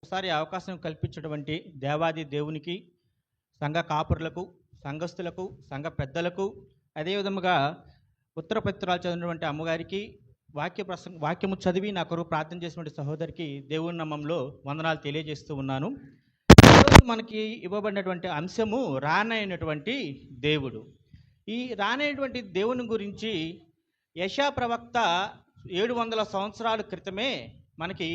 ఒకసారి అవకాశం కల్పించినటువంటి దేవాది దేవునికి, సంఘ కాపురులకు, సంఘస్థులకు, సంఘ పెద్దలకు, అదేవిధముగా ఉత్తరపత్రాలు చదివినటువంటి అమ్మగారికి, వాక్యము చదివి నా కొరకు ప్రార్థన చేసినటువంటి సహోదరికి దేవుని నామములో వందనాలు తెలియజేస్తూ ఉన్నాను. ఈరోజు మనకి ఇవ్వబడినటువంటి అంశము రానైనటువంటి దేవుడు. ఈ రానైనటువంటి దేవుని గురించి యెషయా ప్రవక్త 700 సంవత్సరాల క్రితమే మనకి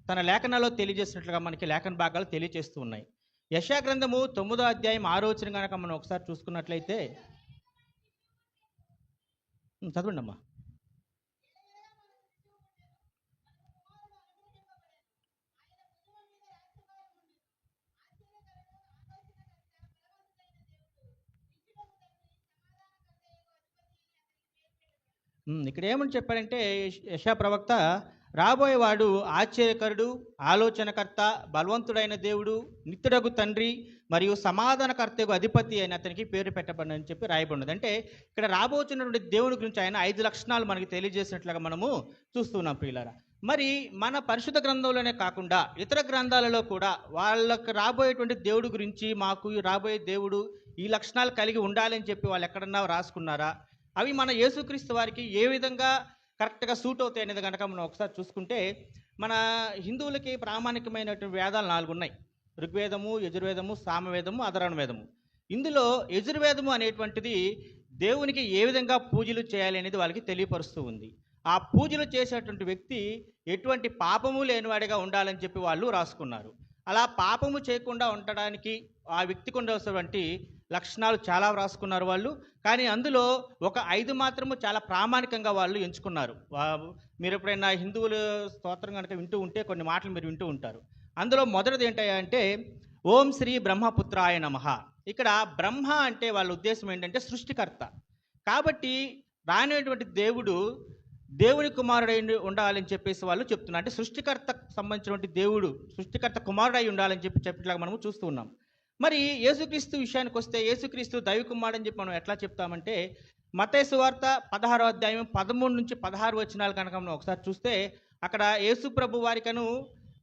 తన లేఖనాల్లో తెలియజేసినట్లుగా మనకి లేఖన భాగాలు తెలియజేస్తూ ఉన్నాయి. యెషయా గ్రంథము 9వ అధ్యాయం 6వ వచనం కనుక మనం ఒకసారి చూసుకున్నట్లయితే, చదవండి అమ్మా. ఇక్కడ ఏమని చెప్పారంటే యెషయా ప్రవక్త, రాబోయేవాడు ఆశ్చర్యకరుడు, ఆలోచనకర్త, బలవంతుడైన దేవుడు, నిత్యుడగు తండ్రి మరియు సమాధానకర్తకు అధిపతి అని అతనికి పేరు పెట్టబడినని చెప్పి రాయబడినది. అంటే ఇక్కడ రాబోతున్నటువంటి దేవుని గురించి ఆయన 5 లక్షణాలు మనకి తెలియజేసినట్లుగా మనము చూస్తున్నాం ప్రియులారా. మరి మన పరిశుద్ధ గ్రంథంలోనే కాకుండా ఇతర గ్రంథాలలో కూడా వాళ్ళకు రాబోయేటువంటి దేవుడి గురించి, మాకు రాబోయే దేవుడు ఈ లక్షణాలు కలిగి ఉండాలని చెప్పి వాళ్ళు ఎక్కడన్నా రాసుకున్నారా? అవి మన యేసుక్రీస్తు వారికి ఏ విధంగా కరెక్ట్గా సూట్ అవుతాయి అనేది కనుక మనం ఒకసారి చూసుకుంటే, మన హిందువులకి ప్రామాణికమైనటువంటి వేదాలు 4 ఉన్నాయి. ఋగ్వేదము, యజుర్వేదము, సామవేదము, అధర్వణ వేదము. ఇందులో యజుర్వేదము అనేటువంటిది దేవునికి ఏ విధంగా పూజలు చేయాలి అనేది వాళ్ళకి తెలియపరుస్తూ ఉంది. ఆ పూజలు చేసేటువంటి వ్యక్తి ఎటువంటి పాపము లేనివాడిగా ఉండాలని చెప్పి వాళ్ళు రాసుకున్నారు. అలా పాపము చేయకుండా ఉండడానికి ఆ వ్యక్తికి ఉండవలసినటువంటి లక్షణాలు చాలా రాసుకున్నారు వాళ్ళు. కానీ అందులో ఒక 5 మాత్రము చాలా ప్రామాణికంగా వాళ్ళు ఎంచుకున్నారు. మీరు ఎప్పుడైనా హిందువుల స్తోత్రం కనుక వింటూ ఉంటే కొన్ని మాటలు మీరు వింటూ ఉంటారు. అందులో మొదటిది ఏంటంటే ఓం శ్రీ బ్రహ్మపుత్రాయ నమః. ఇక్కడ బ్రహ్మ అంటే వాళ్ళ ఉద్దేశం ఏంటంటే సృష్టికర్త. కాబట్టి రానటువంటి దేవుడు దేవుని కుమారుడై ఉండాలని చెప్పేసి వాళ్ళు చెప్తున్నారు. అంటే సృష్టికర్తకు సంబంధించినటువంటి దేవుడు సృష్టికర్త కుమారుడై ఉండాలని చెప్పేట్లాగా మనము చూస్తూ ఉన్నాం. మరి యేసుక్రీస్తు విషయానికి వస్తే, యేసుక్రీస్తు దైవ కుమారుడు అని చెప్పి మనం ఎట్లా చెప్తామంటే, మత్తయి సువార్త 16వ అధ్యాయం 13 నుంచి 16 వచనాలు కనుక మనం ఒకసారి చూస్తే, అక్కడ యేసు ప్రభు వారికను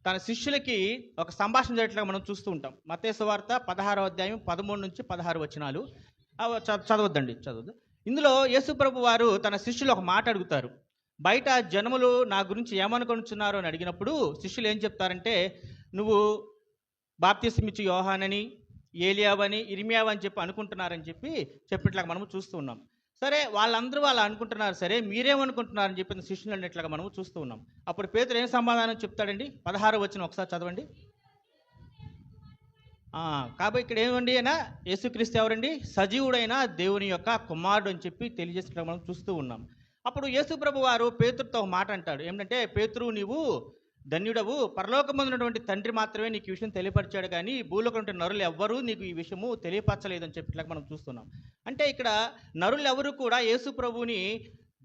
తన శిష్యులకి ఒక సంభాషణ జరిగినట్లుగా మనం చూస్తూ ఉంటాం. మత్తయి సువార్త 16వ అధ్యాయం 13 నుంచి 16 వచనాలు చదవద్దు. ఇందులో యేసు ప్రభు వారు తన శిష్యులు ఒక మాట అడుగుతారు. బయట జనములు నా గురించి ఏమనుకొనుచున్నారు అని అడిగినప్పుడు శిష్యులు ఏం చెప్తారంటే, నువ్వు బాప్తిస్మిచ్చు యోహానని, ఏలియావని, ఇర్మియావని చెప్పి అనుకుంటున్నారని చెప్పినట్లుగా మనము చూస్తూ ఉన్నాం. సరే, వాళ్ళందరూ వాళ్ళు అనుకుంటున్నారు, సరే మీరేమనుకుంటున్నారని చెప్పిన శిష్యులు అన్నట్లుగా మనము చూస్తూ ఉన్నాం. అప్పుడు పేతురు ఏం సమాధానం చెప్తాడండి? 16 వచనం ఒకసారి చదవండి. కాబట్టి ఇక్కడ ఏమండి అయినా యేసుక్రీస్తు ఎవరండి? సజీవుడైన దేవుని యొక్క కుమారుడు అని చెప్పి తెలియజేసినట్లుగా మనం చూస్తూ ఉన్నాం. అప్పుడు యేసు ప్రభు వారు పేతురుతో ఒక మాట అంటాడు. ఏమిటంటే, పేతురు నీవు ధన్యుడవు, పరలోకమందున్నటువంటి తండ్రి మాత్రమే నీకు ఈ విషయం తెలియపరిచాడు, కానీ భూలోకంలో నరులు ఎవ్వరూ నీకు ఈ విషయము తెలియపరచలేదని చెప్పినట్లుగా మనం చూస్తున్నాం. అంటే ఇక్కడ నరులు ఎవరు కూడా యేసు ప్రభువుని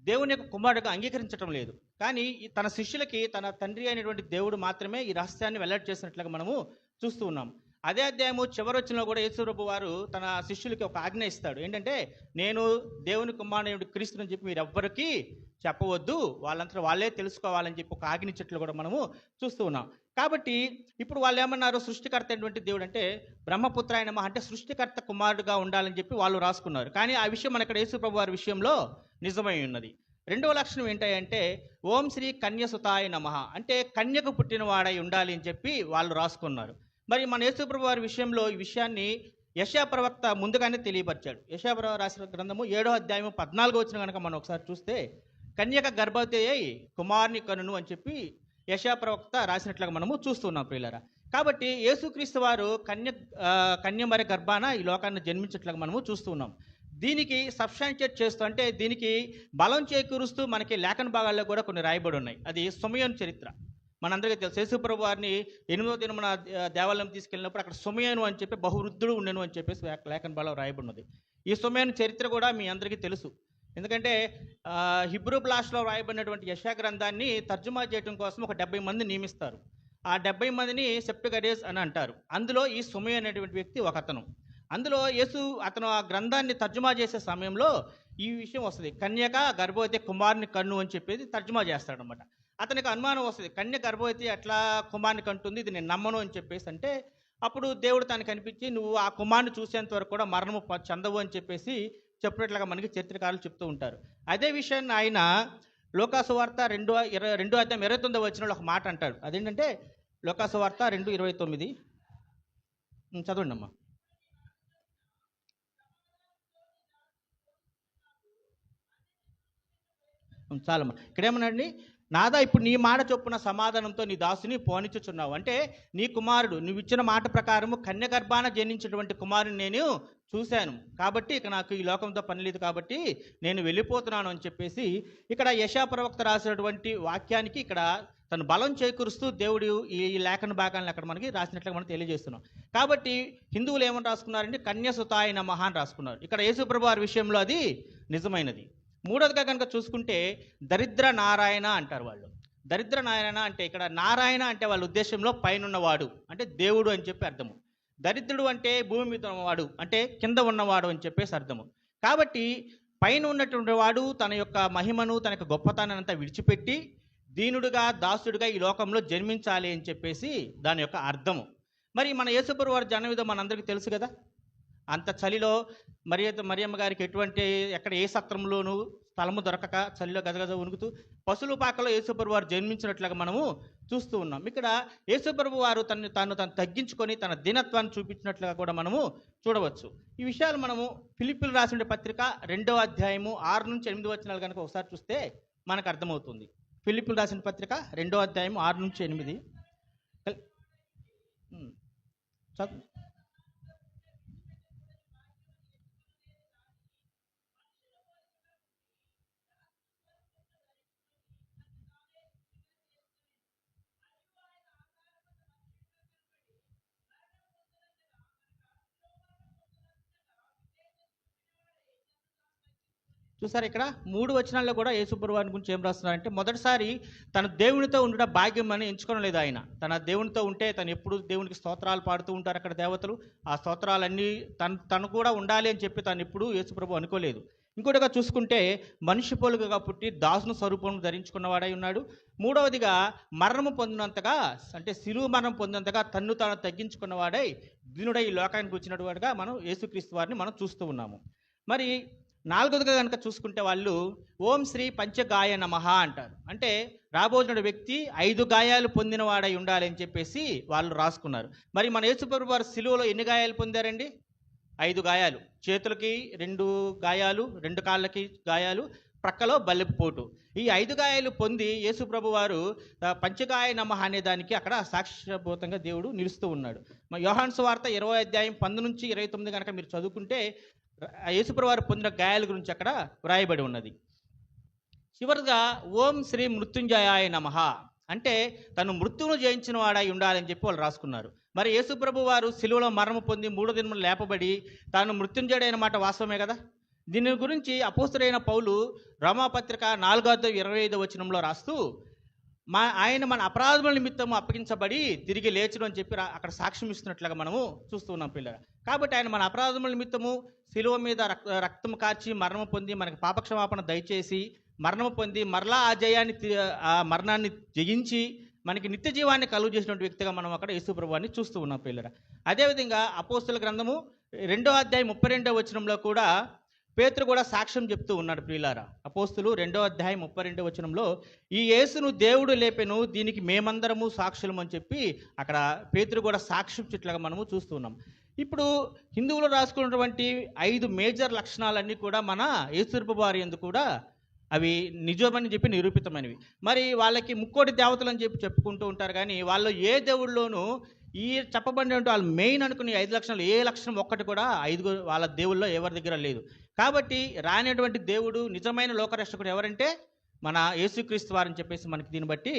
దేవుని యొక్క కుమారుడుగా అంగీకరించడం లేదు. కానీ తన శిష్యులకి తన తండ్రి అయినటువంటి దేవుడు మాత్రమే ఈ రహస్యాన్ని వెల్లడి చేసినట్లుగా మనము చూస్తూ ఉన్నాం. అదే అధ్యాయము చివరి వచనంలో కూడా యేసు ప్రభు వారు తన శిష్యులకి ఒక ఆజ్ఞ ఇస్తాడు. ఏంటంటే, నేను దేవుని కుమారుడు క్రీస్తుని చెప్పి మీరు ఎవ్వరికీ చెప్పవద్దు, వాళ్ళంతా వాళ్ళే తెలుసుకోవాలని చెప్పి ఒక ఆజ్ఞ ఇచ్చేట్లు కూడా మనము చూస్తూ ఉన్నాం. కాబట్టి ఇప్పుడు వాళ్ళు ఏమన్నారు? సృష్టికర్త అయినటువంటి దేవుడు అంటే బ్రహ్మపుత్ర అయిన అంటే సృష్టికర్త కుమారుడుగా ఉండాలని చెప్పి వాళ్ళు రాసుకున్నారు. కానీ ఆ విషయం మన ఇక్కడ యేసు ప్రభు వారి విషయంలో నిజమై ఉన్నది. రెండవ లక్షణం ఏంటంటే ఓం శ్రీ కన్యసుతాయ నమః, అంటే కన్యకు పుట్టినవాడై ఉండాలి అని చెప్పి వాళ్ళు రాసుకున్నారు. మరి మన యేసు ప్రభు వారి విషయంలో ఈ విషయాన్ని యెషయా ప్రవక్త ముందుగానే తెలియపరిచాడు. యెషయా ప్రవక్త రాసిన గ్రంథము 7వ అధ్యాయం 14వ వచనం కనుక మనం ఒకసారి చూస్తే, కన్యక గర్భవతి అయి కుమారుని కనును అని చెప్పి యెషయా ప్రవక్త రాసినట్లుగా మనము చూస్తున్నాం ప్రియులారా. కాబట్టి యేసుక్రీస్తు వారు కన్య మరి గర్భాన ఈ లోకాన్ని జన్మించట్లుగా మనము చూస్తున్నాం. దీనికి సబ్స్టాన్షియేట్ చేస్తూ, అంటే దీనికి బలం చేకూరుస్తూ మనకి లేఖన భాగాల్లో కూడా కొన్ని రాయబడి ఉన్నాయి. అది సుమయోను చరిత్ర. మనందరికీ తెలుసు. యేసు ప్రభు వారిని 8వ దినమున దేవాలయం తీసుకెళ్ళినప్పుడు అక్కడ సుమయోను అని చెప్పి బహువృద్ధుడు ఉండెను అని చెప్పేసి లేఖన భాగంలో రాయబడినది. ఈ సుమయోను చరిత్ర కూడా మీ అందరికీ తెలుసు. ఎందుకంటే హిబ్రూ భాషలో రాయబడినటువంటి యెషయా గ్రంథాన్ని తర్జుమా చేయడం కోసం ఒక 70 మంది నియమిస్తారు. ఆ 70 మందిని సెప్టుగరేస్ అని అంటారు. అందులో ఈ సుమయోను అనేటువంటి వ్యక్తి ఒక అతను. అందులో అతను ఆ గ్రంథాన్ని తర్జుమా చేసే సమయంలో ఈ విషయం వస్తుంది. కన్యక గర్భవతి కుమారుని కన్ను అని చెప్పేది తర్జుమా చేస్తాడనమాట. అతనికి అనుమానం వస్తుంది, కన్య గర్భవతి ఎట్లా కుమారుని కంటుంది, ఇది నేను నమ్మను అని చెప్పేసి అంటే అప్పుడు దేవుడు తనకు కనిపించి నువ్వు ఆ కుమారుని చూసేంత వరకు కూడా మరణము చెందవు అని చెప్పేసి చెప్పినట్లుగా మనకి చరిత్రకారులు చెప్తూ ఉంటారు. అదే విషయాన్ని ఆయన లోకాసు వార్త 2:29 ఒక మాట అంటాడు. అదేంటంటే లోకాసు వార్త 2:29 చదవండి అమ్మా. చాలమ్మా. ఇక్కడేమన్నాడండి, నాదా ఇప్పుడు నీ మాట చొప్పున సమాధానంతో నీ దాసుని పోనిచ్చుచున్నావు. అంటే నీ కుమారుడు నువ్వు ఇచ్చిన మాట ప్రకారము కన్య గర్భాన జనించినటువంటి కుమారుని నేను చూశాను, కాబట్టి ఇక నాకు ఈ లోకంతో పని లేదు, కాబట్టి నేను వెళ్ళిపోతున్నాను అని చెప్పేసి ఇక్కడ యెషయా ప్రవక్త రాసినటువంటి వాక్యానికి ఇక్కడ తను బలం చేకూరుస్తూ దేవుడు ఈ లేఖన భాగాలను అక్కడ మనకి రాసినట్లుగా మనం తెలియజేస్తున్నాం. కాబట్టి హిందువులు ఏమని రాసుకున్నారంటే కన్యసుతాయ నమః అని రాసుకున్నారు. ఇక్కడ యేసుప్రభు వారి విషయంలో అది నిజమైనది. మూడోదిగా కనుక చూసుకుంటే దరిద్ర నారాయణ అంటారు వాళ్ళు. దరిద్ర నారాయణ అంటే ఇక్కడ నారాయణ అంటే వాళ్ళ ఉద్దేశంలో పైనున్నవాడు అంటే దేవుడు అని చెప్పి అర్థము. దరిద్రుడు అంటే భూమి మీద ఉన్నవాడు అంటే కింద ఉన్నవాడు అని చెప్పేసి అర్థము. కాబట్టి పైన ఉన్నటువంటి వాడు తన యొక్క మహిమను తన యొక్క గొప్పతనాన్ని అంతా విడిచిపెట్టి దీనుడుగా దాసుడుగా ఈ లోకంలో జన్మించాలి అని చెప్పేసి దాని యొక్క అర్థము. మరి మన యేసుప్రభు వారి జన్మ విధం మనందరికీ తెలుసు కదా. అంత చలిలో మరియమ్మ గారికి ఎక్కడ ఏ సత్రంలోనూ స్థలము దొరకక చలిలో గదగద ఉనుకుతూ పశువుల పాకలో యేసుప్రభు వారు జన్మించినట్లుగా మనము చూస్తూ ఉన్నాం. ఇక్కడ యేసుప్రభు వారు తను తగ్గించుకొని తన దీనత్వాన్ని చూపించినట్లుగా కూడా మనము చూడవచ్చు. ఈ విషయాలు మనము ఫిలిప్పీలు రాసిన పత్రిక 2వ అధ్యాయము 6-8 కనుక ఒకసారి చూస్తే మనకు అర్థమవుతుంది. ఫిలిప్పీలు రాసిన పత్రిక 2వ అధ్యాయము 6-8 చూసారు. ఇక్కడ 3 వచనాల్లో కూడా యేసుప్రభు వారి గురించి ఏం రాస్తున్నారంటే మొదటిసారి తన దేవునితో ఉండడం భాగ్యం అని ఎంచుకోవడం లేదు. ఆయన తన దేవునితో ఉంటే తను ఎప్పుడు దేవునికి స్తోత్రాలు పాడుతూ ఉంటారు అక్కడ దేవతలు. ఆ స్తోత్రాలన్నీ తను కూడా ఉండాలి అని చెప్పి తను ఎప్పుడు యేసుప్రభు అనుకోలేదు. ఇంకోటిగా చూసుకుంటే మనిషి పోలుగా పుట్టి దాసుని స్వరూపం ధరించుకున్నవాడై ఉన్నాడు. మూడవదిగా మరణము పొందినంతగా అంటే శిలువ మరణం పొందినంతగా తన్ను తాను తగ్గించుకున్నవాడై దీనుడై ఈ లోకానికి వచ్చినట్టు వాడుగా మనం యేసుక్రీస్తు వారిని మనం చూస్తూ ఉన్నాము. మరి 4వదిగా కనుక చూసుకుంటే వాళ్ళు ఓం శ్రీ పంచగాయ నమః అంటారు. అంటే రాబోతున్న వ్యక్తి 5 గాయాలు పొందిన వాడై ఉండాలి అని చెప్పేసి వాళ్ళు రాసుకున్నారు. మరి మన యేసుప్రభు వారు సిలువలో ఎన్ని గాయాలు పొందారండి? 5 గాయాలు. చేతులకి 2 గాయాలు, 2 కాళ్ళకి గాయాలు, ప్రక్కలో బల్లెపు పోటు. ఈ 5 గాయాలు పొంది యేసుప్రభు వారు పంచగాయ నమః అనే దానికి అక్కడ సాక్ష్యభూతంగా దేవుడు నిలుస్తూ ఉన్నాడు. యోహాను సువార్త 20వ అధ్యాయం 10-29 కనుక మీరు చదువుకుంటే యేసుప్రభు వారు పొందిన గాయాల గురించి అక్కడ వ్రాయబడి ఉన్నది. చివరిగా ఓం శ్రీ మృత్యుంజయాయ నమః అంటే తను మృత్యువును జయించిన వాడై ఉండాలని చెప్పి వాళ్ళు రాసుకున్నారు. మరి యేసుప్రభు వారు సిలువలో మరణం పొంది 3వ దినమున లేపబడి తాను మృత్యుంజయుడైన మాట వాస్తవమే కదా. దీని గురించి అపోస్తలుడైన పౌలు రోమాపత్రిక 4:25 రాస్తూ ఆయన మన అపరాధముల నిమిత్తము అప్పగించబడి తిరిగి లేచును అని చెప్పి అక్కడ సాక్ష్యం ఇస్తున్నట్లుగా మనము చూస్తున్నాం పిల్లలు. కాబట్టి ఆయన మన అపరాధముల నిమిత్తము శిలువ మీద రక్తము కార్చి మరణము పొంది మనకి పాపక్షమాపణ దయచేసి మరణము పొంది మరలా ఆ మరణాన్ని జయించి మనకి నిత్య జీవాన్ని కలుగు చేసినటువంటి వ్యక్తిగా మనం అక్కడ యేసుప్రభువాన్ని చూస్తూ ఉన్నాం పిల్లలు. అదేవిధంగా అపోస్తల గ్రంథము 2వ అధ్యాయం 32 కూడా పేతురు కూడా సాక్ష్యం చెప్తూ ఉన్నాడు ప్రియులారా. అపోస్తులు 2వ అధ్యాయం 32 ఈ యేసును దేవుడు లేపెను, దీనికి మేమందరము సాక్షులం అని చెప్పి అక్కడ పేతురు కూడా సాక్ష్యం చెట్లుగా మనము చూస్తున్నాం. ఇప్పుడు హిందువులు రాసుకున్నటువంటి 5 మేజర్ లక్షణాలన్నీ కూడా మన యేసుప్రభు వారి యందు కూడా అవి నిజమని చెప్పి నిరూపితమైనవి. మరి వాళ్ళకి ముక్కోటి దేవతలు అని చెప్పి చెప్పుకుంటూ ఉంటారు, కానీ వాళ్ళు ఏ దేవుళ్ళలోనూ ఈ చెప్పబడినటువంటి వాళ్ళు మెయిన్ అనుకుని 5 లక్షణాలు ఏ లక్షణం ఒక్కటి కూడా 5 వాళ్ళ దేవుల్లో ఎవరి దగ్గర లేదు. కాబట్టి రానటువంటి దేవుడు నిజమైన లోకరక్షకుడు ఎవరంటే మన యేసుక్రీస్తు వారని చెప్పేసి మనకి దీన్ని బట్టి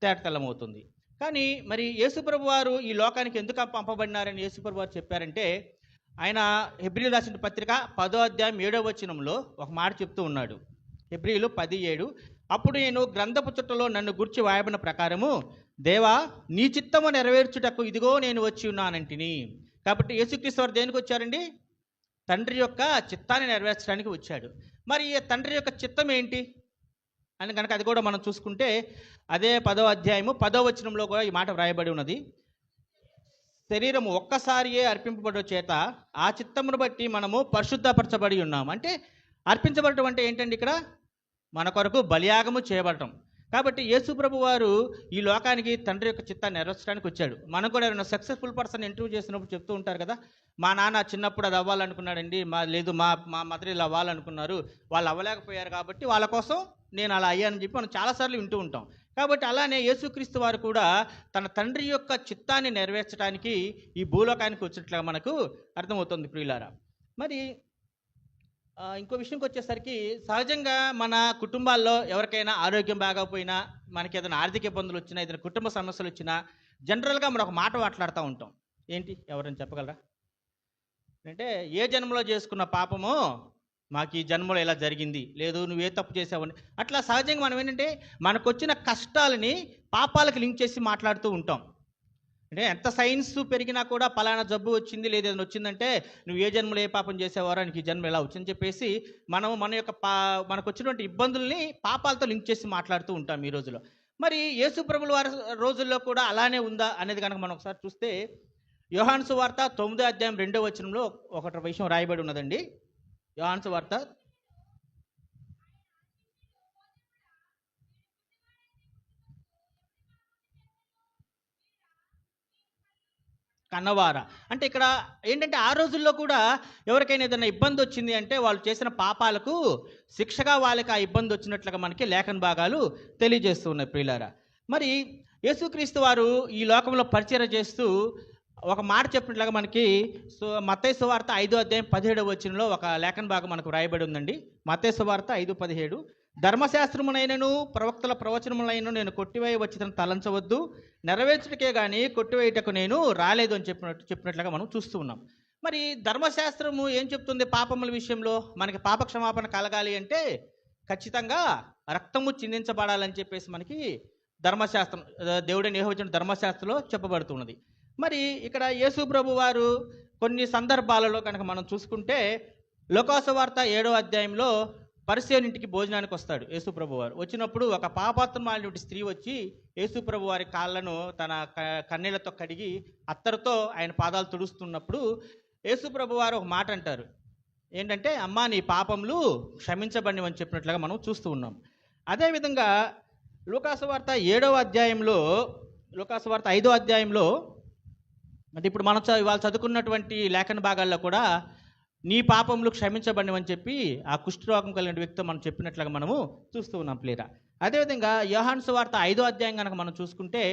తేటతెల్లమవుతుంది. కానీ మరి యేసుప్రభు వారు ఈ లోకానికి ఎందుకు పంపబడినారని యేసుప్రభు వారు చెప్పారంటే ఆయన హెబ్రీయులు రాసిన పత్రిక 10వ అధ్యాయం 7వ వచనంలో ఒక మాట చెప్తూ ఉన్నాడు. హెబ్రీయులు 10:7 అప్పుడు నేను గ్రంథపు చుట్టలో నన్ను గుర్చి వాయబడిన ప్రకారము దేవా నీ చిత్తము నెరవేర్చుటకు ఇదిగో నేను వచ్చి ఉన్నానంటిని. కాబట్టి యేసుక్రీస్తు వారు దేనికి వచ్చారండి? తండ్రి యొక్క చిత్తాన్ని నెరవేర్చడానికి వచ్చాడు. మరి ఈ తండ్రి యొక్క చిత్తం ఏంటి? అని కనుక అది కూడా మనం చూసుకుంటే అదే 10వ అధ్యాయము 10వ వచనంలో కూడా ఈ మాట వ్రాయబడి ఉన్నది. శరీరము ఒక్కసారియే అర్పింపబడ చేత ఆ చిత్తమును బట్టి మనము పరిశుద్ధపరచబడి ఉన్నాము. అంటే అర్పించబడటం అంటే ఏంటండి? ఇక్కడ మన కొరకు బలియాగము చేయబడటం. కాబట్టి యేసు ప్రభు వారు ఈ లోకానికి తండ్రి యొక్క చిత్తాన్ని నెరవేర్చడానికి వచ్చాడు. మనం కూడా ఏమైనా సక్సెస్ఫుల్ పర్సన్ ఇంటర్వ్యూ చేసినప్పుడు చెప్తూ ఉంటారు కదా, మా నాన్న చిన్నప్పుడు అది అవ్వాలనుకున్నాడండి, మా మదర్ ఇలా అవ్వాలనుకున్నారు, వాళ్ళు అవ్వలేకపోయారు కాబట్టి వాళ్ళ కోసం నేను అలా అయ్యానని చెప్పి మనం చాలాసార్లు వింటూ ఉంటాం. కాబట్టి అలానే యేసుక్రీస్తు వారు కూడా తన తండ్రి యొక్క చిత్తాన్ని నెరవేర్చడానికి ఈ భూలోకానికి వచ్చినట్లుగా మనకు అర్థమవుతుంది ప్రియులారా. మరి ఇంకో విషయంకి వచ్చేసరికి సహజంగా మన కుటుంబాల్లో ఎవరికైనా ఆరోగ్యం బాగోకపోయినా, మనకి ఏదైనా ఆర్థిక ఇబ్బందులు వచ్చినా, ఏదైనా కుటుంబ సమస్యలు వచ్చినా జనరల్గా మనం ఒక మాట మాట్లాడుతూ ఉంటాం. ఏంటి? ఎవరైనా చెప్పగలరా? అంటే ఏ జన్మలో చేసుకున్న పాపమో మాకు ఈ జన్మలో ఇలా జరిగింది, లేదు నువ్వే తప్పు చేసావని. అట్లా సహజంగా మనం ఏంటంటే మనకు వచ్చిన కష్టాలని పాపాలకు లింక్ చేసి మాట్లాడుతూ ఉంటాం. అంటే ఎంత సైన్స్ పెరిగినా కూడా పలానా జబ్బు వచ్చింది లేదు ఏదైనా వచ్చిందంటే నువ్వు ఏ జన్మలో ఏ పాపం చేసేవారో నీకు ఈ జన్మ ఎలా వచ్చిందని చెప్పేసి మన యొక్క మనకు వచ్చినటువంటి ఇబ్బందుల్ని పాపాలతో లింక్ చేసి మాట్లాడుతూ ఉంటాం ఈ రోజులో. మరి యేసు ప్రభుల వారి రోజుల్లో కూడా అలానే ఉందా అనేది కనుక మనం ఒకసారి చూస్తే యోహాను సువార్త 9వ అధ్యాయం 2వ వచనంలో ఒక విషయం రాయబడి ఉన్నదండి. యోహాను సువార్త కన్నవార అంటే ఇక్కడ ఏంటంటే ఆ రోజుల్లో కూడా ఎవరికైనా ఏదైనా ఇబ్బంది వచ్చింది అంటే వాళ్ళు చేసిన పాపాలకు శిక్షగా వాళ్ళకి ఆ ఇబ్బంది వచ్చినట్లుగా మనకి లేఖన భాగాలు తెలియజేస్తూ ఉన్నాయి ప్రియులారా. మరి యేసుక్రీస్తు వారు ఈ లోకంలో పరిచయం చేస్తూ ఒక మాట చెప్పినట్లుగా మనకి మత్తయి సువార్త 5వ అధ్యాయం 17వ వచనంలో ఒక లేఖన భాగం మనకు రాయబడి ఉందండి. మత్తయి సువార్త 5:17 ధర్మశాస్త్రమునైనను ప్రవక్తల ప్రవచనములైనను నేను కొట్టివేయ వచ్చిన తలంచవద్దు, నెరవేర్చుటకే కానీ కొట్టివేయటకు నేను రాలేదు అని చెప్పినట్లుగా మనం చూస్తూ ఉన్నాం. మరి ధర్మశాస్త్రము ఏం చెప్తుంది? పాపముల విషయంలో మనకి పాప క్షమాపణ కలగాలి అంటే ఖచ్చితంగా రక్తము చిందించబడాలని చెప్పేసి మనకి ధర్మశాస్త్రం, దేవుడిని యెహోవా ధర్మశాస్త్రంలో చెప్పబడుతున్నది. మరి ఇక్కడ యేసు ప్రభు వారు కొన్ని సందర్భాలలో కనుక మనం చూసుకుంటే లోకాసు వార్త 7వ అధ్యాయంలో పరిసేయుని ఇంటికి భోజనానికి వస్తాడు యేసు ప్రభు వారు. వచ్చినప్పుడు ఒక పాపాత్మురాలైనటువంటి స్త్రీ వచ్చి యేసు ప్రభు వారి కాళ్ళను తన కన్నీళ్లతో కడిగి అత్తరుతో ఆయన పాదాలు తుడుస్తున్నప్పుడు యేసు ప్రభు వారు ఒక మాట అంటారు. ఏంటంటే, అమ్మా నీ పాపములు క్షమించబడినవని చెప్పినట్లుగా మనం చూస్తూ ఉన్నాం. అదేవిధంగా లూకాసు వార్త 7వ అధ్యాయంలో, లూకాసు వార్త 5వ అధ్యాయంలో అంటే ఇప్పుడు మనం ఇవాళ చదువుకున్నటువంటి లేఖన భాగాల్లో కూడా నీ పాపములు క్షమించబడినవని చెప్పి ఆ కుష్ఠరోగం కలిగిన వ్యక్తితో మనం చెప్పినట్లుగా మనము చూస్తూ ఉన్నాం ప్లేరా. అదేవిధంగా యోహాను సువార్త 5వ అధ్యాయం కనుక మనం చూసుకుంటే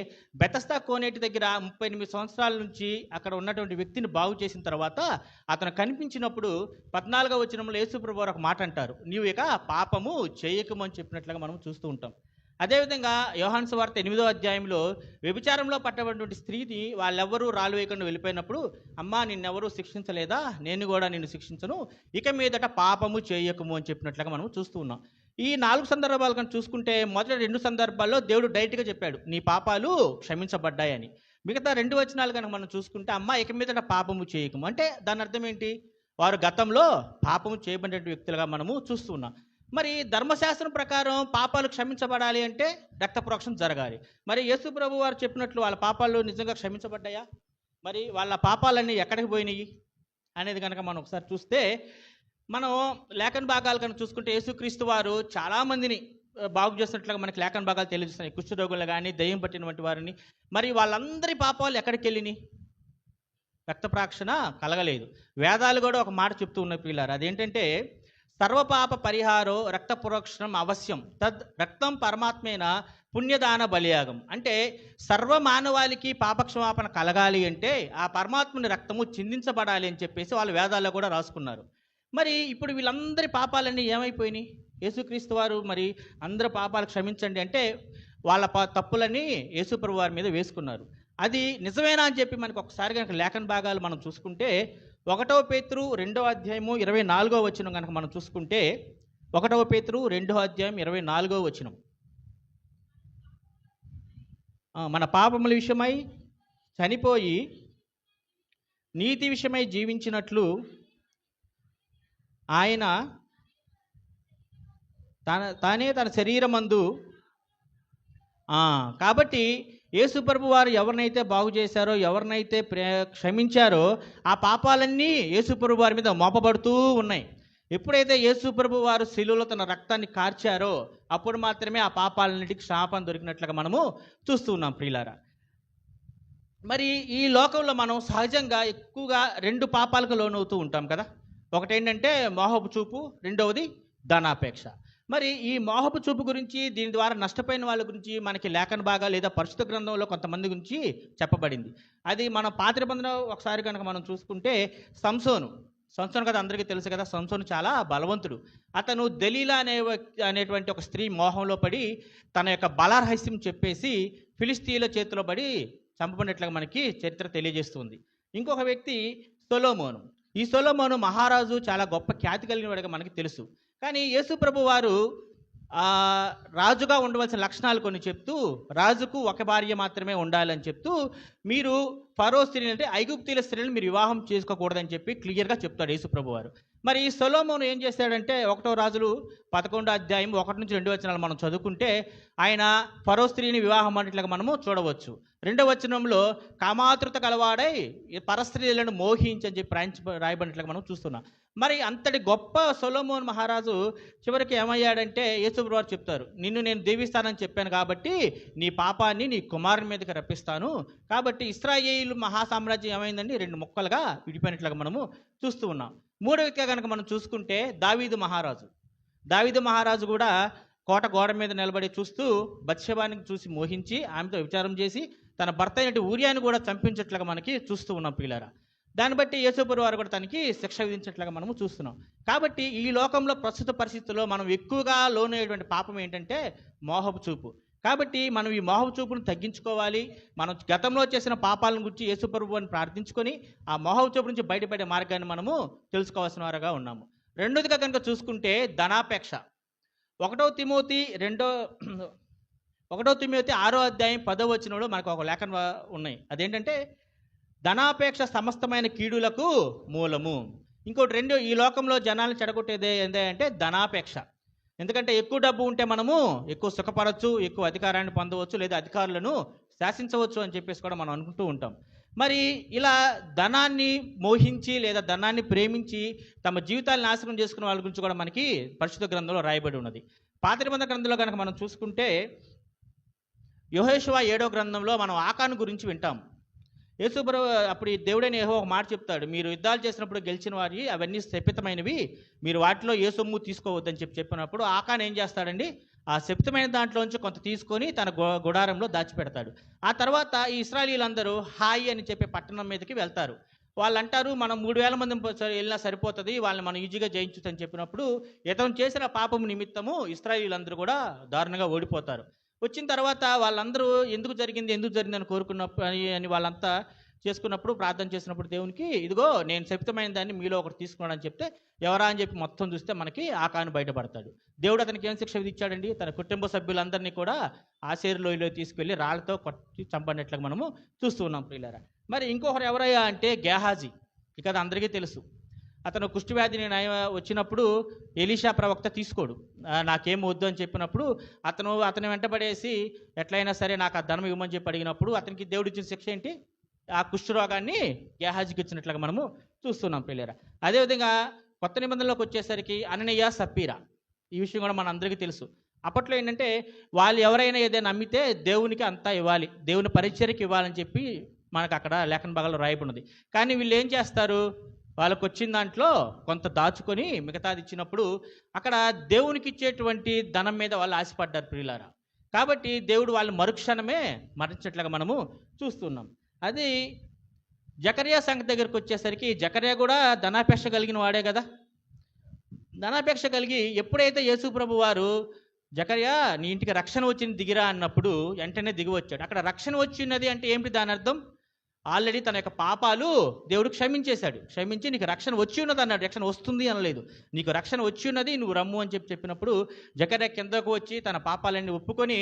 బెతస్దా కోనేటి దగ్గర 38 సంవత్సరాల నుంచి అక్కడ ఉన్నటువంటి వ్యక్తిని బాగు చేసిన తర్వాత అతను కనిపించినప్పుడు 14వ వచనంలో యేసు ప్రభువు ఒక మాట అంటారు, నీవు ఇక పాపము చేయకము అని చెప్పినట్లుగా మనం చూస్తూ ఉంటాం. అదేవిధంగా యోహాను సువార్త 8వ అధ్యాయంలో వ్యభిచారంలో పట్టబడినటువంటి స్త్రీని వాళ్ళెవ్వరూ రాళ్ళు వేయకుండా వెళ్ళిపోయినప్పుడు, అమ్మా నిన్నెవరూ శిక్షించలేదా, నేను కూడా నిన్ను శిక్షించను, ఇక మీదట పాపము చేయకము అని చెప్పినట్లుగా మనం చూస్తూ ఉన్నాం. ఈ 4 సందర్భాలు కనుక చూసుకుంటే మొదటి 2 సందర్భాల్లో దేవుడు డైరెక్ట్గా చెప్పాడు నీ పాపాలు క్షమించబడ్డాయని. మిగతా 2 వచనాలు కనుక మనం చూసుకుంటే అమ్మా ఇక మీదట పాపము చేయకము అంటే దాని అర్థం ఏంటి? వారు గతంలో పాపము చేయబడిన వ్యక్తులుగా మనము చూస్తూ ఉన్నాం. మరి ధర్మశాస్త్రం ప్రకారం పాపాలు క్షమించబడాలి అంటే రక్త ప్రోక్షణ జరగాలి. మరి యేసు ప్రభు వారు చెప్పినట్లు వాళ్ళ పాపాలు నిజంగా క్షమించబడ్డాయా? మరి వాళ్ళ పాపాలన్నీ ఎక్కడికి పోయినాయి అనేది కనుక మనం ఒకసారి చూస్తే, మనం లేఖన భాగాలు కనుక చూసుకుంటే యేసుక్రీస్తు వారు చాలామందిని బాగు చేసినట్లుగా మనకి లేఖన భాగాలు తెలియజేస్తున్నాయి. కుష్ఠరోగులు కానీ దయ్యం పట్టినటువంటి వారిని. మరి వాళ్ళందరి పాపాలు ఎక్కడికి వెళ్ళినాయి? రక్త ప్రోక్షణ కలగలేదు. వేదాలు కూడా ఒక మాట చెప్తూ ఉన్నాయి పిల్లలు, అదేంటంటే సర్వపాప పరిహారో రక్త ప్రోక్షణం అవశ్యం తద్ రక్తం పరమాత్మేన పుణ్యదాన బలియాగం. అంటే సర్వ మానవాళికి పాపక్షమాపణ కలగాలి అంటే ఆ పరమాత్మని రక్తము చిందించబడాలి అని చెప్పేసి వాళ్ళు వేదాల్లో కూడా రాసుకున్నారు. మరి ఇప్పుడు వీళ్ళందరి పాపాలన్నీ ఏమైపోయినాయి? యేసుక్రీస్తు వారు మరి అందరి పాపాలు క్షమించండి అంటే వాళ్ళ తప్పులన్నీ యేసుప్రభు వారి మీద వేసుకున్నారు. అది నిజమేనా అని చెప్పి మనకు ఒకసారి కనుక లేఖన భాగాలు మనం చూసుకుంటే 1వ పేతురు 2వ అధ్యాయము 24వ వచనం కనుక మనం చూసుకుంటే 1వ పేతురు 2వ అధ్యాయం 24వ వచనం, మన పాపముల విషయమై చనిపోయి నీతి విషయమై జీవించినట్లు ఆయన తానే తన శరీరమందు కాబట్టి యేసుప్రభు వారు ఎవరినైతే బాగు చేశారో, ఎవరినైతే క్షమించారో, ఆ పాపాలన్నీ యేసుప్రభు వారి మీద మోపబడుతూ ఉన్నాయి. ఎప్పుడైతే యేసుప్రభు వారు శిలువలో తన రక్తాన్ని కార్చారో అప్పుడు మాత్రమే ఆ పాపాలన్నిటికీ క్షమాపణ దొరికినట్లుగా మనము చూస్తూ ఉన్నాం ప్రియులారా. మరి ఈ లోకంలో మనం సహజంగా ఎక్కువగా 2 పాపాలకు లోనవుతూ ఉంటాం కదా. ఒకటేంటంటే మోహపు చూపు, రెండవది ధనాపేక్ష. మరి ఈ మోహపు చూపు గురించి, దీని ద్వారా నష్టపోయిన వాళ్ళ గురించి మనకి లేఖన భాగా లేదా పరిశుద్ధ గ్రంథంలో కొంతమంది గురించి చెప్పబడింది. అది మన పాత నిబంధనలో ఒకసారి కనుక మనం చూసుకుంటే సంసోను కదా, అందరికీ తెలుసు కదా. సంసోను చాలా బలవంతుడు. అతను దలీలా అనేటువంటి ఒక స్త్రీ మోహంలో పడి తన యొక్క బలరహస్యం చెప్పేసి ఫిలిస్తీన్ల చేతిలో పడి చంపబడినట్లుగా మనకి చరిత్ర తెలియజేస్తుంది. ఇంకొక వ్యక్తి సొలొమోను. ఈ సొలొమోను మహారాజు, చాలా గొప్ప ఖ్యాతి కలిగిన వాడిగా మనకి తెలుసు. కానీ యేసుప్రభు వారు రాజుగా ఉండవలసిన లక్షణాలు కొన్ని చెప్తూ, రాజుకు ఒక భార్య మాత్రమే ఉండాలని చెప్తూ, మీరు ఫరో స్త్రీని అంటే ఐగుప్తీల స్త్రీలను మీరు వివాహం చేసుకోకూడదని చెప్పి క్లియర్గా చెప్తాడు యేసుప్రభు వారు. మరి ఈ సొలొమోను ఏం చేశాడంటే 1వ రాజులు 11వ అధ్యాయం 1 నుంచి 2 వచనాలు మనం చదువుకుంటే ఆయన ఫరో స్త్రీని వివాహం అన్నట్లుగా మనము చూడవచ్చు. 2వ వచనంలో కామాతృత కలవాడై పరస్త్రీలను మోహించి అని చెప్పి రాయబడినట్లుగా మనం చూస్తున్నాం. మరి అంతటి గొప్ప సొలొమోను మహారాజు చివరికి ఏమయ్యాడంటే యేసుప్రభు వారు చెప్తారు, నిన్ను నేను దీవిస్తానని చెప్పాను కాబట్టి నీ పాపాన్ని నీ కుమారుని మీదకి రప్పిస్తాను. కాబట్టి ఇశ్రాయేలు మహాసామ్రాజ్యం ఏమైందండి, 2 ముక్కలుగా విడిపోయినట్లుగా మనము చూస్తూ ఉన్నాం. 3వ వ్యక్తిగా కనుక మనం చూసుకుంటే దావీదు మహారాజు కూడా కోట గోడ మీద నిలబడి చూస్తూ బత్షెబాని చూసి మోహించి ఆమెతో విచారం చేసి తన భర్త అయినట్టు ఊరియాని కూడా చంపించట్లుగా మనకి చూస్తూ ఉన్నాం పిల్లరా. దాన్ని బట్టి యేసుప్రభు వారు కూడా తనకి శిక్ష విధించట్లుగా మనము చూస్తున్నాం. కాబట్టి ఈ లోకంలో ప్రస్తుత పరిస్థితుల్లో మనం ఎక్కువగా లోనయ్యేటువంటి పాపం ఏంటంటే మోహపు చూపు. కాబట్టి మనం ఈ మోహపు చూపును తగ్గించుకోవాలి. మనం గతంలో చేసిన పాపాలను గురించి యేసుప్రభు వారిని ప్రార్థించుకొని ఆ మోహపు చూపు నుంచి బయటపడే మార్గాన్ని మనము తెలుసుకోవాల్సిన వారుగా ఉన్నాము. రెండోదిగా కనుక చూసుకుంటే ధనాపేక్ష. 1 తిమోతి 6వ అధ్యాయం 10వ వచనంలో మనకు ఒక లేఖన ఉన్నాయి. అదేంటంటే ధనాపేక్ష సమస్తమైన కీడులకు మూలము. ఇంకోటి 2, ఈ లోకంలో జనాలను చెడగొట్టేది ఏంటంటే ధనాపేక్ష. ఎందుకంటే ఎక్కువ డబ్బు ఉంటే మనము ఎక్కువ సుఖపడవచ్చు, ఎక్కువ అధికారాన్ని పొందవచ్చు, లేదా అధికారులను శాసించవచ్చు అని చెప్పేసి కూడా మనం అనుకుంటూ ఉంటాం. మరి ఇలా ధనాన్ని మోహించి లేదా ధనాన్ని ప్రేమించి తమ జీవితాలను నాశనం చేసుకున్న వాళ్ళ గురించి కూడా మనకి పరిశుద్ధ గ్రంథంలో రాయబడి ఉన్నది. పాత నిబంధన గ్రంథంలో కనుక మనం చూసుకుంటే యెహోషువ 7వ గ్రంథంలో మనం ఆకాను గురించి వింటాం. యేసుప్రభు అప్పుడు దేవుడైన యెహోవా ఒక మాట చెప్తాడు, మీరు యుద్ధాలు చేసినప్పుడు గెలిచిన వారి అవన్నీ శపితమైనవి, మీరు వాటిలో ఏ సొమ్ము తీసుకోవద్దని చెప్పినప్పుడు ఆకాను ఏం చేస్తాడండి, ఆ శపితమైన దాంట్లోంచి కొంత తీసుకొని తన గుడారంలో దాచిపెడతాడు. ఆ తర్వాత ఈ ఇశ్రాయేలీయులందరూ హాయి అని చెప్పే పట్టణం మీదకి వెళ్తారు. వాళ్ళు అంటారు, మనం 3000 మంది వెళ్ళినా సరిపోతుంది, వాళ్ళని మనం ఈజీగా జయించు అని చెప్పినప్పుడు ఇతను చేసిన పాపం నిమిత్తము ఇశ్రాయేలీయులందరూ కూడా దారుణంగా ఓడిపోతారు. వచ్చిన తర్వాత వాళ్ళందరూ ఎందుకు జరిగిందని కోరుకున్నప్పుడు అని వాళ్ళంతా చేసుకున్నప్పుడు ప్రార్థన చేసినప్పుడు దేవునికి, ఇదిగో నేను శపితమైన దాన్ని మీలో ఒకటి తీసుకున్నాను అని చెప్తే, ఎవరా అని చెప్పి మొత్తం చూస్తే మనకి ఆకాను బయటపడతాడు. దేవుడు అతనికి ఏం శిక్ష విధించాడండి, తన కుటుంబ సభ్యులందరినీ కూడా ఆషేరు లోయలో తీసుకెళ్లి రాళ్లతో కొట్టి చంపడినట్లుగా మనము చూస్తూ ఉన్నాం ప్రియులారా. మరి ఇంకొకరు ఎవరయ్యా అంటే గేహాజీ. ఇక అది అందరికీ తెలుసు. అతను కుష్ఠవ్యాధిని వచ్చినప్పుడు ఎలీషా ప్రవక్త తీసుకోడు, నాకేం వద్దు అని చెప్పినప్పుడు అతను వెంటబడేసి ఎట్లయినా సరే నాకు ఆ ధనం ఇవ్వమని చెప్పి అడిగినప్పుడు అతనికి దేవుడు ఇచ్చిన శిక్ష ఏంటి, ఆ కుష్ఠరోగాన్ని గేహాజీకి ఇచ్చినట్లుగా మనము చూస్తున్నాం పిల్లరా. అదేవిధంగా కొత్త నిబంధనలోకి వచ్చేసరికి అననీయ సప్పీరా, ఈ విషయం కూడా మన అందరికీ తెలుసు. అప్పట్లో ఏంటంటే వాళ్ళు ఎవరైనా ఏదైనా నమ్మితే దేవునికి అంతా ఇవ్వాలి, దేవుని పరిచర్యకి ఇవ్వాలని చెప్పి మనకు అక్కడ లేఖన భాగాల్లో రాయబడినది. కానీ వీళ్ళు ఏం చేస్తారు, వాళ్ళకు వచ్చిన దాంట్లో కొంత దాచుకొని మిగతాది ఇచ్చినప్పుడు అక్కడ దేవునికి ఇచ్చేటువంటి ధనం మీద వాళ్ళు ఆశపడ్డారు ప్రియులారా. కాబట్టి దేవుడు వాళ్ళు మరుక్షణమే మరణించినట్లుగా మనము చూస్తున్నాం. అది జకర్యా సంగతి దగ్గరికి వచ్చేసరికి జకర్యా కూడా ధనాపేక్ష కలిగిన వాడే కదా. ధనాపేక్ష కలిగి ఎప్పుడైతే యేసుప్రభు వారు జకర్యా నీ ఇంటికి రక్షణ వచ్చింది దిగిరా అన్నప్పుడు వెంటనే దిగి వచ్చాడు. అక్కడ రక్షణ వచ్చినది అంటే ఏమిటి, దాని అర్థం ఆల్రెడీ తన యొక్క పాపాలు దేవుడు క్షమించేశాడు. క్షమించి నీకు రక్షణ వచ్చి ఉన్నది అన్నాడు, రక్షణ వస్తుంది అనలేదు. నీకు రక్షణ వచ్చి ఉన్నది, నువ్వు రమ్ము అని చెప్పినప్పుడు జకర్యా కిందకు వచ్చి తన పాపాలన్నీ ఒప్పుకొని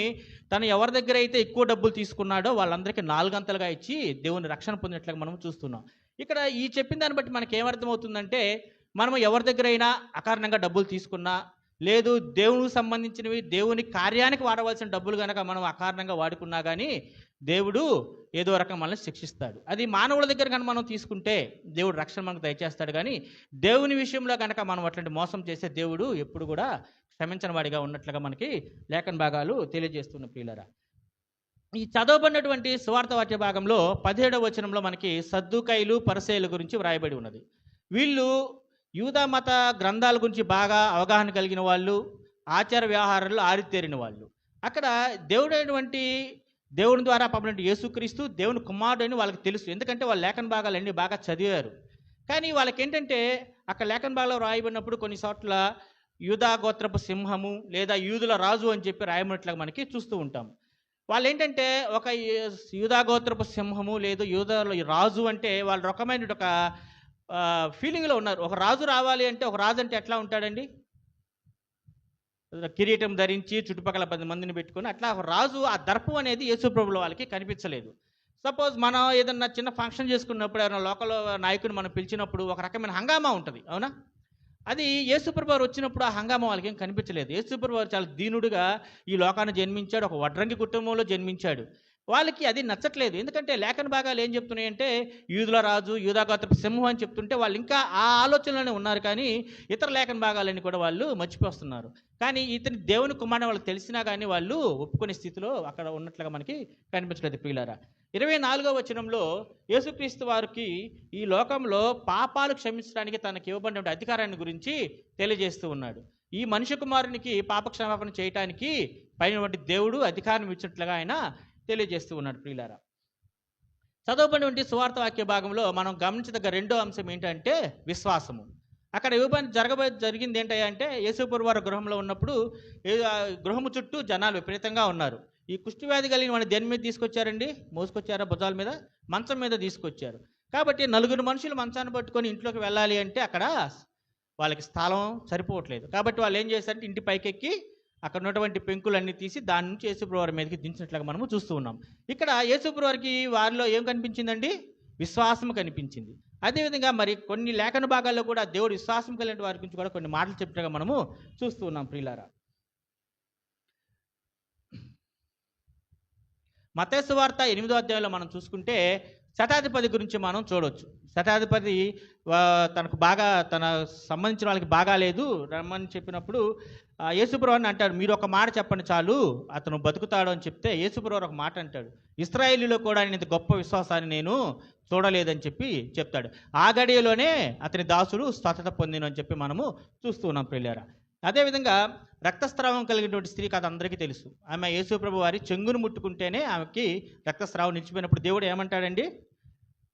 తను ఎవరి దగ్గర అయితే ఎక్కువ డబ్బులు తీసుకున్నాడో వాళ్ళందరికీ 4 అంతలుగా ఇచ్చి దేవుని రక్షణ పొందినట్లుగా మనం చూస్తున్నాం. ఇక్కడ ఈ చెప్పిన దాన్ని బట్టి మనకి ఏమర్థమవుతుందంటే, మనం ఎవరి దగ్గర అయినా అకారణంగా డబ్బులు తీసుకున్నా, లేదు దేవునికి సంబంధించినవి, దేవుని కార్యానికి వాడవలసిన డబ్బులు కనుక మనం అకారణంగా వాడుకున్నా కానీ దేవుడు ఏదో రకం మనల్ని శిక్షిస్తాడు. అది మానవుల దగ్గర కనుక మనం తీసుకుంటే దేవుడు రక్షణ మనకు దయచేస్తాడు. కానీ దేవుని విషయంలో కనుక మనం అట్లాంటి మోసం చేస్తే దేవుడు ఎప్పుడు కూడా క్షమించని వాడిగా ఉన్నట్లుగా మనకి లేఖన భాగాలు తెలియజేస్తున్న ప్రియులారా. ఈ చదవబడినటువంటి సువార్త వాక్య భాగంలో 17వ వచనంలో మనకి సద్దూకైలు పరిసయ్యుల గురించి వ్రాయబడి ఉన్నది. వీళ్ళు యూదా మత గ్రంథాల గురించి బాగా అవగాహన కలిగిన వాళ్ళు, ఆచార వ్యవహారాల్లో ఆరితేరిన వాళ్ళు. అక్కడ దేవుని ద్వారా పంపినటువంటి యేసుక్రీస్తు దేవుని కుమారుడు అని వాళ్ళకి తెలుసు. ఎందుకంటే వాళ్ళు లేఖన భాగాలన్నీ బాగా చదివారు. కానీ వాళ్ళకి ఏంటంటే అక్కడ లేఖన భాగాలు రాయబడినప్పుడు కొన్ని చోట్ల యూదా గోత్రపు సింహము లేదా యూదుల రాజు అని చెప్పి రాయబడినట్లుగా మనకి చూస్తూ ఉంటాం. వాళ్ళు ఏంటంటే ఒక యూదా గోత్రపు సింహము లేదు యూదాలో రాజు అంటే వాళ్ళ రకమైన ఒక ఫీలింగ్లో ఉన్నారు. ఒక రాజు రావాలి అంటే, ఒక రాజు అంటే ఎట్లా ఉంటాడండి? కిరీటం ధరించి చుట్టుపక్కల 10 మందిని పెట్టుకొని అట్లా ఒక రాజు. ఆ దర్పం అనేది యేసుప్రభుల వాళ్ళకి కనిపించలేదు. సపోజ్ మనం ఏదన్నా చిన్న ఫంక్షన్ చేసుకున్నప్పుడు ఎవరైనా లోకల్ నాయకుని మనం పిలిచినప్పుడు ఒక రకమైన హంగామా ఉంటుంది, అవునా? అది యేసుప్రభు వారు వచ్చినప్పుడు ఆ హంగామా వాళ్ళకి ఏం కనిపించలేదు. యేసుప్రభు వారు చాలా దీనుడుగా ఈ లోకాన్ని జన్మించాడు, ఒక వడ్రంగి కుటుంబంలో జన్మించాడు. వాళ్ళకి అది నచ్చట్లేదు. ఎందుకంటే లేఖన భాగాలు ఏం చెప్తున్నాయంటే యూదుల రాజు, యూదా గోత్రపు సింహం అని చెప్తుంటే వాళ్ళు ఇంకా ఆ ఆలోచనలోనే ఉన్నారు. కానీ ఇతర లేఖన భాగాలన్నీ కూడా వాళ్ళు మర్చిపోతున్నారు. కానీ ఇతని దేవుని కుమారుడు వాళ్ళకి తెలిసినా కానీ వాళ్ళు ఒప్పుకునే స్థితిలో అక్కడ ఉన్నట్లుగా మనకి కనిపించలేదు ప్రియులారా. 24వ వచనంలో యేసుక్రీస్తు వారికి ఈ లోకంలో పాపాలు క్షమించడానికి తనకి ఇవ్వబడిన అధికారాన్ని గురించి తెలియజేస్తూ ఉన్నాడు. ఈ మనుష్య కుమారునికి పాప క్షమాపణ చేయటానికి పైన దేవుడు అధికారం ఇచ్చినట్లుగా ఆయన తెలియజేస్తూ ఉన్నాడు ప్రియులారా. చదవబడినటువంటి సువార్త వాక్య భాగంలో మనం గమనించదగ్గ రెండో అంశం ఏంటంటే విశ్వాసము. అక్కడ జరిగింది ఏంటంటే యేసుప్రభు వారు గృహంలో ఉన్నప్పుడు గృహము చుట్టూ జనాలు విపరీతంగా ఉన్నారు. ఈ కుష్ఠవ్యాధి కలిగిన వాడిని దేని మీద తీసుకొచ్చారండి? మోసుకొచ్చారా? భుజాల మీద, మంచం మీద తీసుకొచ్చారు. కాబట్టి 4 మనుషులు మంచాన్ని పట్టుకొని ఇంట్లోకి వెళ్ళాలి అంటే అక్కడ వాళ్ళకి స్థలం సరిపోవట్లేదు. కాబట్టి వాళ్ళు ఏం చేశారంటే ఇంటి పైకెక్కి అక్కడ ఉన్నటువంటి పెంకులన్నీ తీసి దాని నుంచి యేసుప్రభు వారి మీదకి దించినట్లుగా మనము చూస్తూ ఉన్నాం. ఇక్కడ యేసుప్రభు వారికి వారిలో ఏం కనిపించిందండి? విశ్వాసం కనిపించింది. అదేవిధంగా మరి కొన్ని లేఖన భాగాల్లో కూడా దేవుడు విశ్వాసం కలిగిన వారి గురించి కూడా కొన్ని మాటలు చెప్పినట్టుగా మనము చూస్తూ ఉన్నాం ప్రియులారా. మత్తయి సువార్త 8వ అధ్యాయంలో మనం చూసుకుంటే శతాధిపతి గురించి మనం చూడవచ్చు. శతాధిపతి తనకు సంబంధించిన వాళ్ళకి బాగాలేదు రమ్మని చెప్పినప్పుడు యేసుప్రభు అని అంటాడు, మీరు ఒక మాట చెప్పండి చాలు అతను బతుకుతాడు అని చెప్తే యేసుప్రభు ఒక మాట అంటాడు, ఇశ్రాయేలులో కూడా నేను ఇంత గొప్ప విశ్వాసాన్ని నేను చూడలేదని చెప్తాడు. ఆ గడియలోనే అతని దాసుడు స్వస్థత పొందిను అని చెప్పి మనము చూస్తూ ఉన్నాం ప్రియులారా. అదేవిధంగా రక్తస్రావం కలిగినటువంటి స్త్రీ కథ అందరికీ తెలుసు. ఆమె యేసుప్రభు వారి చెంగును ముట్టుకుంటేనే ఆమెకి రక్తస్రావం నిలిచిపోయినప్పుడు దేవుడు ఏమంటాడండి?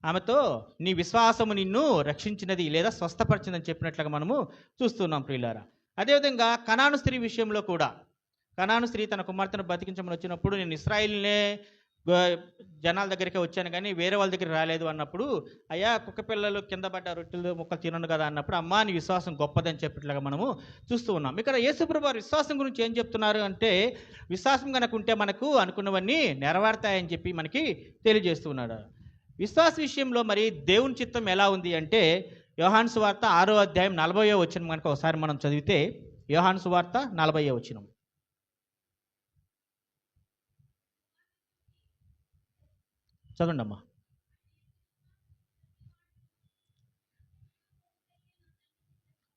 ఆమెతో నీ విశ్వాసము నిన్ను రక్షించినది లేదా స్వస్థపరిచిందని చెప్పినట్లుగా మనము చూస్తున్నాం ప్రియులారా. అదేవిధంగా కనాను స్త్రీ విషయంలో కూడా కనాను స్త్రీ తన కుమార్తెను బతికించమని వచ్చినప్పుడు నేను ఇశ్రాయేలునే జనాల దగ్గరికి వచ్చాను కానీ వేరే వాళ్ళ దగ్గర రాలేదు అన్నప్పుడు, అయ్యా కుక్క పిల్లలు కింద పడ్డ రొట్టెలు ముక్కలు తినను కదా అన్నప్పుడు, అమ్మా నీ విశ్వాసం గొప్పదని చెప్పినట్లుగా మనము చూస్తూ ఉన్నాం. ఇక్కడ యేసుప్రభు వారి విశ్వాసం గురించి ఏం చెప్తున్నారు అంటే, విశ్వాసం కనుక ఉంటే మనకు అనుకున్నవన్నీ నెరవేరుతాయని చెప్పి మనకి తెలియజేస్తున్నాడు. విశ్వాస విషయంలో మరి దేవుని చిత్తం ఎలా ఉంది అంటే, యోహాను సువార్త 6వ అధ్యాయం 40వ వచనం కనుక ఒకసారి మనం చదివితే, యోహాను సువార్త 40వ వచనం. చదవండి అమ్మా.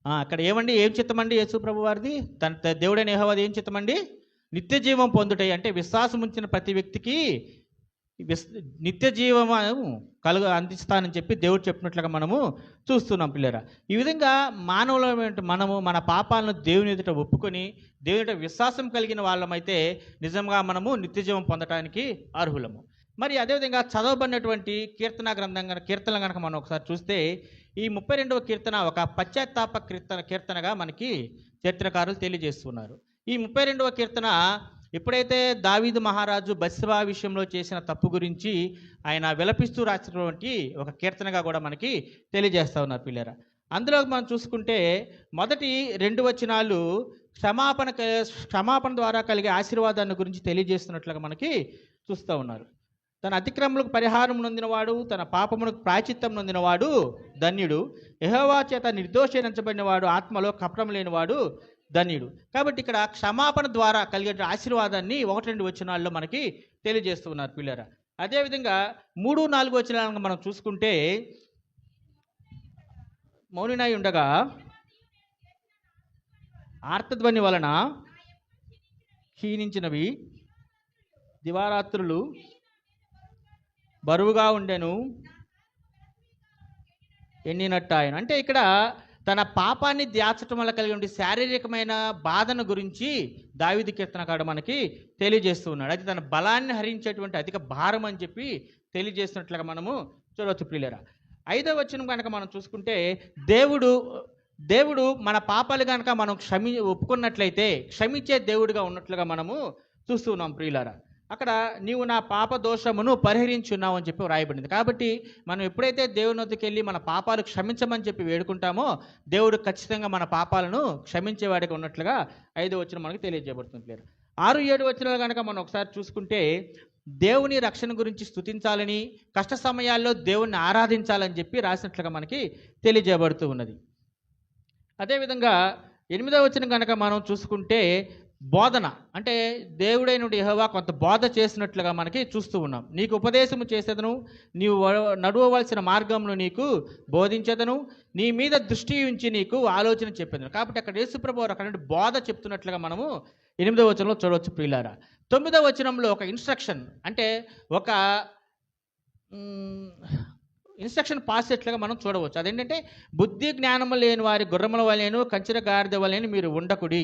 అక్కడ ఏమండి, ఏం చిత్తమండి యేసుప్రభు వారిది? తన దేవుడైన యెహోవాది ఏం చిత్తమండి? నిత్య జీవం పొందుతాయి. అంటే విశ్వాసం ఉంచిన ప్రతి వ్యక్తికి నిత్య జీవము అందిస్తానని చెప్పి దేవుడు చెప్పినట్లుగా మనము చూస్తున్నాం పిల్లరా. ఈ విధంగా మనము మన పాపాలను దేవుని ఎదుట ఒప్పుకొని దేవుని ఎదుట విశ్వాసం కలిగిన వాళ్ళమైతే నిజంగా మనము నిత్య జీవం పొందడానికి అర్హులము. మరి అదేవిధంగా చదవబడినటువంటి కీర్తనలు కనుక మనం ఒకసారి చూస్తే ఈ 32వ కీర్తన ఒక పశ్చాత్తాప కీర్తనగా మనకి చరిత్రకారులు తెలియజేస్తున్నారు. ఈ 32వ కీర్తన ఎప్పుడైతే దావీదు మహారాజు బత్షెబా విషయంలో చేసిన తప్పు గురించి ఆయన విలపిస్తూ రాసినటువంటి ఒక కీర్తనగా కూడా మనకి తెలియజేస్తూ ఉన్నారు పిల్లరా. అందులో మనం చూసుకుంటే మొదటి 2 వచనాలు క్షమాపణ ద్వారా కలిగే ఆశీర్వాదాన్ని గురించి తెలియజేస్తున్నట్లుగా మనకి చూస్తూ ఉన్నారు. తన అతిక్రమములకు పరిహారం నొందినవాడు, తన పాపములకు ప్రాయశ్చిత్తం నొందినవాడు ధన్యుడు. యెహోవా చేత నిర్దోషించబడినవాడు, ఆత్మలో కపటం లేనివాడు ధన్యుడు. కాబట్టి ఇక్కడ క్షమాపణ ద్వారా కలిగే ఆశీర్వాదాన్ని 1-2 వచనాల్లో మనకి తెలియజేస్తూ ఉన్నారు పిల్లరా. అదేవిధంగా 3-4 వచనాలను మనం చూసుకుంటే, మౌనినై ఉండగా ఆర్తధ్వని వలన క్షీణించినవి దివారాత్రులు బరువుగా ఉండెను, ఎండినట్టాయను. అంటే ఇక్కడ తన పాపాన్ని దాచటం వల్ల కలిగిన శారీరకమైన బాధను గురించి దావీదు కీర్తనకారుడు మనకి తెలియజేస్తూ ఉన్నాడు. అది తన బలాన్ని హరించేటువంటి అధిక భారం అని చెప్పి తెలియజేస్తున్నట్లుగా మనము చూడవచ్చు ప్రియులరా. 5వ వచనం కనుక మనం చూసుకుంటే, దేవుడు మన పాపాలు కనుక మనం ఒప్పుకున్నట్లయితే క్షమించే దేవుడిగా ఉన్నట్లుగా మనము చూస్తూ ఉన్నాం ప్రియులారా. అక్కడ నీవు నా పాప దోషమును పరిహరించున్నావు అని చెప్పి వ్రాయబడింది. కాబట్టి మనం ఎప్పుడైతే దేవుని వద్దకు వెళ్ళి మన పాపాలు క్షమించమని చెప్పి వేడుకుంటామో, దేవుడు ఖచ్చితంగా మన పాపాలను క్షమించేవాడిగా ఉన్నట్లుగా 5వ వచనం మనకు తెలియజేయబడుతుంది. 6-7 వచనాలు కనుక మనం ఒకసారి చూసుకుంటే, దేవుని రక్షణ గురించి స్తుతించాలని, కష్ట సమయాల్లో దేవుణ్ణి ఆరాధించాలని చెప్పి రాసినట్లుగా మనకి తెలియజేయబడుతూ ఉన్నది. అదేవిధంగా 8వ వచనం కనుక మనం చూసుకుంటే, బోధన అంటే దేవుడైన యెహోవా కొంత బోధ చేసినట్లుగా మనకి చూస్తూ ఉన్నాం. నీకు ఉపదేశము చేసేదను, నీవు నడవవలసిన మార్గంను నీకు బోధించేదను, నీ మీద దృష్టి ఉంచి నీకు ఆలోచన చెప్పేదను. కాబట్టి అక్కడ యేసుప్రభువు అక్కడ బోధ చెప్తున్నట్లుగా మనము 8వ వచనంలో చూడవచ్చు ప్రియులారా. 9వ వచనంలో ఒక ఇన్స్ట్రక్షన్, అంటే ఒక ఇన్స్ట్రక్షన్ పాస్ చేసినట్లుగా మనం చూడవచ్చు. అదేంటంటే, బుద్ధి జ్ఞానము లేని వారి గుర్రముల వలెను కంచెర గాడిద వలెను మీరు ఉండకుడి,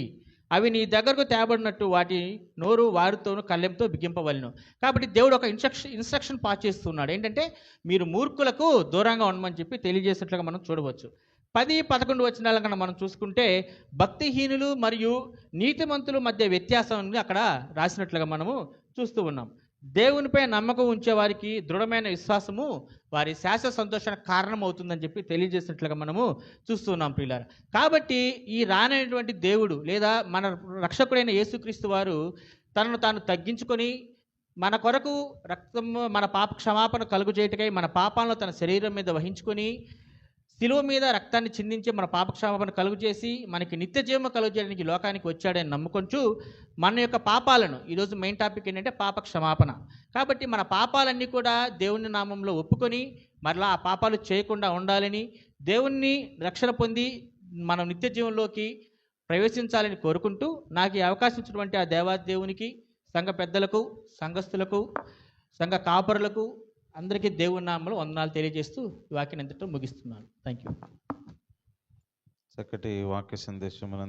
అవి నీ దగ్గరకు తేబడినట్టు వాటి నోరు వారితోనూ కళ్ళెంతో బిగింపవలను. కాబట్టి దేవుడు ఒక ఇన్స్ట్రక్షన్ పాస్ చేస్తున్నాడు. ఏంటంటే, మీరు మూర్ఖులకు దూరంగా ఉండమని చెప్పి తెలియజేసినట్లుగా మనం చూడవచ్చు. 10-11 వచనాల కన్నా మనం చూసుకుంటే, భక్తిహీనులు మరియు నీతిమంతుల మధ్య వ్యత్యాసం అక్కడ రాసినట్లుగా మనము చూస్తూ ఉన్నాం. దేవునిపై నమ్మకం ఉంచే వారికి దృఢమైన విశ్వాసము వారి శాశ్వత సంతోషానికి కారణం అవుతుందని చెప్పి తెలియజేసినట్లుగా మనము చూస్తున్నాం ప్రియులారా. కాబట్టి ఈ రానైనటువంటి దేవుడు లేదా మన రక్షకుడైన యేసుక్రీస్తు వారు తనను తాను తగ్గించుకొని మన కొరకు మన పాప క్షమాపణ కలుగు చేయటకై మన పాపాలను తన శరీరం మీద వహించుకొని శిలువ మీద రక్తాన్ని చిందించి మన పాప క్షమాపణ కలుగు చేసి మనకి నిత్య జీవం కలుగు చేయడానికి లోకానికి వచ్చాడని నమ్ముకొంచు మన యొక్క పాపాలను, ఈరోజు మెయిన్ టాపిక్ ఏంటంటే పాప క్షమాపణ. కాబట్టి మన పాపాలన్నీ కూడా దేవుని నామంలో ఒప్పుకొని మరలా ఆ పాపాలు చేయకుండా ఉండాలని, దేవుణ్ణి రక్షణ పొంది మనం నిత్య జీవంలోకి ప్రవేశించాలని కోరుకుంటూ, నాకు ఈ అవకాశం ఇచ్చినటువంటి ఆ దేవాదేవునికి, సంఘ పెద్దలకు, సంఘస్థులకు, సంఘ కాపరులకు అందరికీ దేవుని నామములో వందనాలు తెలియజేస్తూ ఈ వాక్యాన్ని ఇంతటితో ముగిస్తున్నాను. Thank you. చక్కటి వాక్య సందేశం